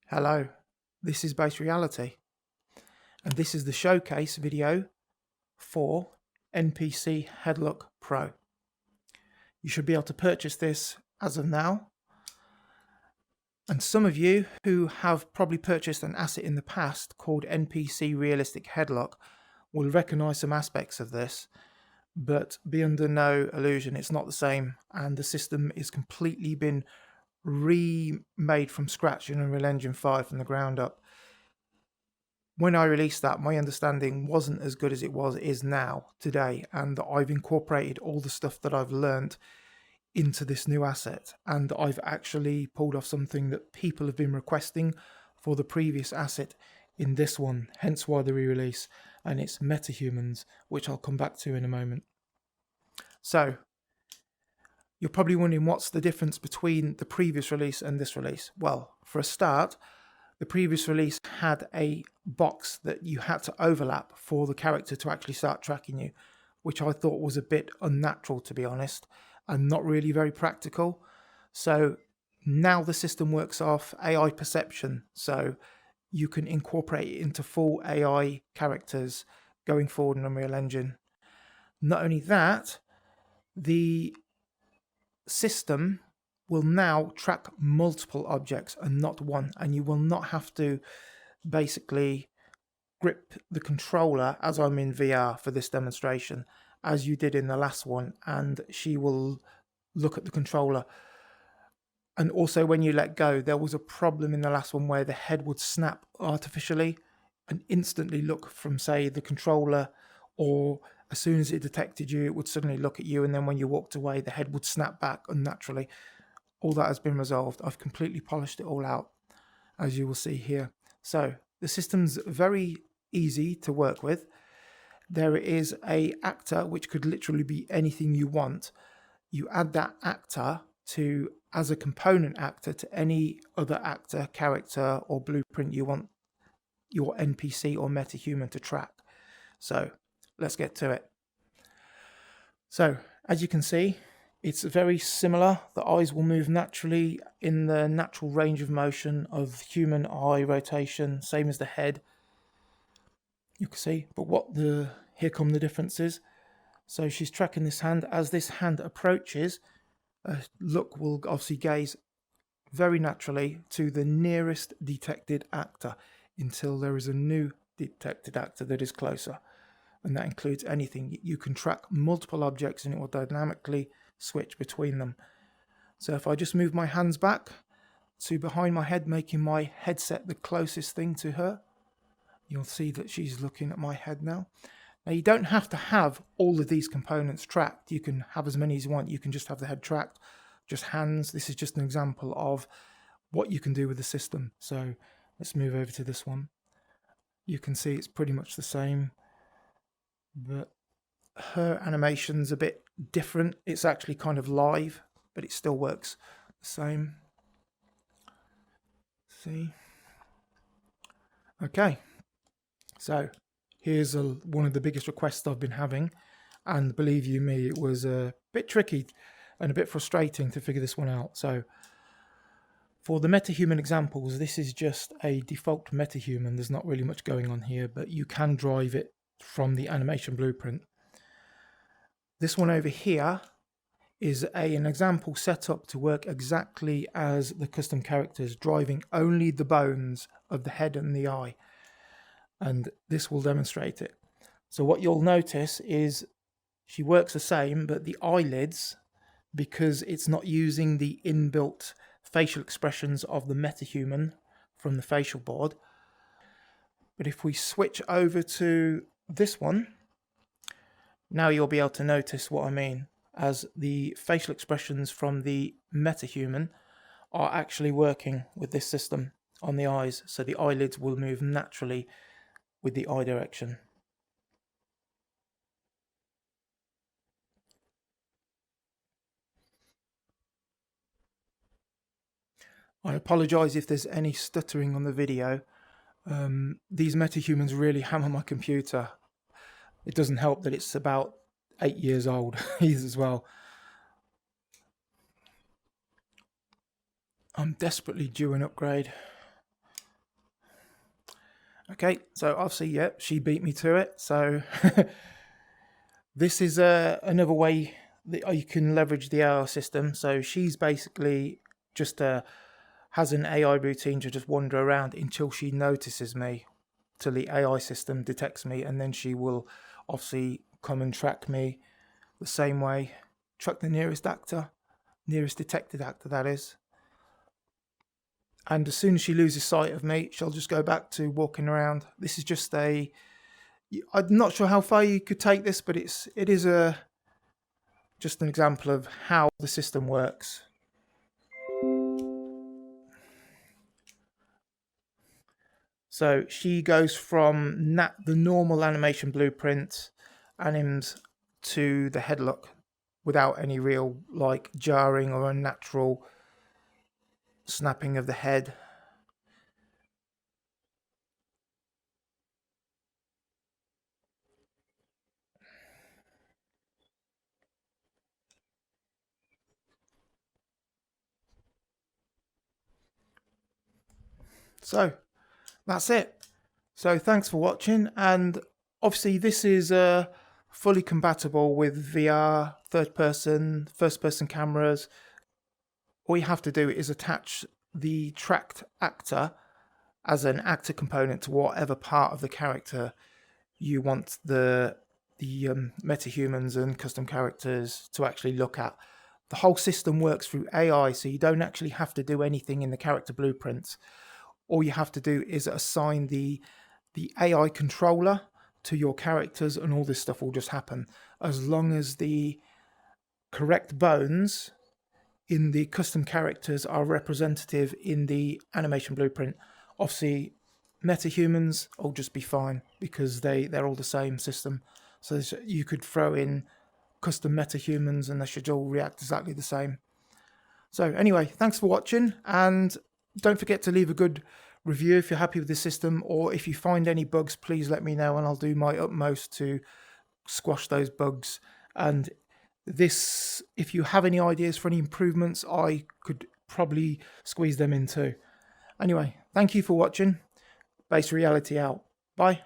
Hello, this is Base Reality, and this is the showcase video for NPC Head Pro. You should be able to purchase this as of now, and some of you who have probably purchased an asset in the past called NPC Realistic Headlock will recognise some aspects of this, but be under no illusion, it's not the same, and the system is completely been remade from scratch in Unreal Engine 5 from the ground up. When I released that, my understanding wasn't as good as it is now, today, and I've incorporated all the stuff that I've learned into this new asset, and I've actually pulled off something that people have been requesting for the previous asset in this one, hence why the re-release, and it's Metahumans, which I'll come back to in a moment. So, you're probably wondering what's the difference between the previous release and this release. Well, for a start, the previous release had a box that you had to overlap for the character to actually start tracking you, which I thought was a bit unnatural, to be honest, and not really very practical. So now the system works off AI perception, so you can incorporate it into full AI characters going forward in Unreal Engine. Not only that, the system will now track multiple objects and not one, and you will not have to basically grip the controller as I'm in VR for this demonstration as you did in the last one, and she will look at the controller. And also when you let go, there was a problem in the last one where the head would snap artificially and instantly look from, say, the controller, or as soon as it detected you, it would suddenly look at you, and then when you walked away, the head would snap back unnaturally. All that has been resolved. I've completely polished it all out, as you will see here. So the system's very easy to work with. There is a actor, which could literally be anything you want. You add that actor to as a component actor to any other actor, character, or blueprint you want your NPC or metahuman to track. So let's get to it. So as you can see, it's very similar. The eyes will move naturally in the natural range of motion of human eye rotation, same as the head. You can see, but here come the differences. So she's tracking this hand. As this hand approaches, look will obviously gaze very naturally to the nearest detected actor until there is a new detected actor that is closer. And that includes anything. You can track multiple objects and it will dynamically switch between them. So if I just move my hands back to behind my head, making my headset the closest thing to her, you'll see that she's looking at my head now. Now you don't have to have all of these components tracked. You can have as many as you want. You can just have the head tracked, just hands. This is just an example of what you can do with the system. So let's move over to this one. You can see it's pretty much the same, but her animation's a bit different. It's actually kind of live, but it still works the same. See? Okay. So here's one of the biggest requests I've been having, and believe you me, it was a bit tricky and a bit frustrating to figure this one out. So for the metahuman examples, this is just a default metahuman. There's not really much going on here, but you can drive it from the animation blueprint. This one over here is an example set up to work exactly as the custom characters, driving only the bones of the head and the eye. And this will demonstrate it. So what you'll notice is she works the same, but the eyelids, because it's not using the inbuilt facial expressions of the metahuman from the facial board. But if we switch over to this one, now you'll be able to notice what I mean, as the facial expressions from the metahuman are actually working with this system on the eyes, so the eyelids will move naturally with the eye direction. I apologise if there's any stuttering on the video. These metahumans really hammer my computer. It doesn't help that it's about 8 years old as well. I'm desperately due an upgrade. Okay, so obviously, yeah, she beat me to it. So this is another way that you can leverage the AI system. So she's basically just has an AI routine to just wander around until she notices me, till the AI system detects me, and then she will obviously come and track me the same way, track the nearest actor, nearest detected actor, that is. And as soon as she loses sight of me, she'll just go back to walking around. This is just I'm not sure how far you could take this, but it is just an example of how the system works. So she goes from the normal animation blueprint anims to the head look without any real like jarring or unnatural snapping of the head. So that's it. So thanks for watching, and obviously this is fully compatible with VR, third person, first person cameras. All you have to do is attach the tracked actor as an actor component to whatever part of the character you want the metahumans and custom characters to actually look at. The whole system works through AI, so you don't actually have to do anything in the character blueprints. All you have to do is assign the AI controller to your characters, and all this stuff will just happen. As long as the correct bones in the custom characters are representative in the animation blueprint, obviously metahumans will just be fine because they're all the same system. So you could throw in custom metahumans and they should all react exactly the same. So anyway, thanks for watching, and don't forget to leave a good review if you're happy with the system, or if you find any bugs, please let me know and I'll do my utmost to squash those bugs. And this, if you have any ideas for any improvements, I could probably squeeze them in too. Anyway, thank you for watching. Base Reality out. Bye.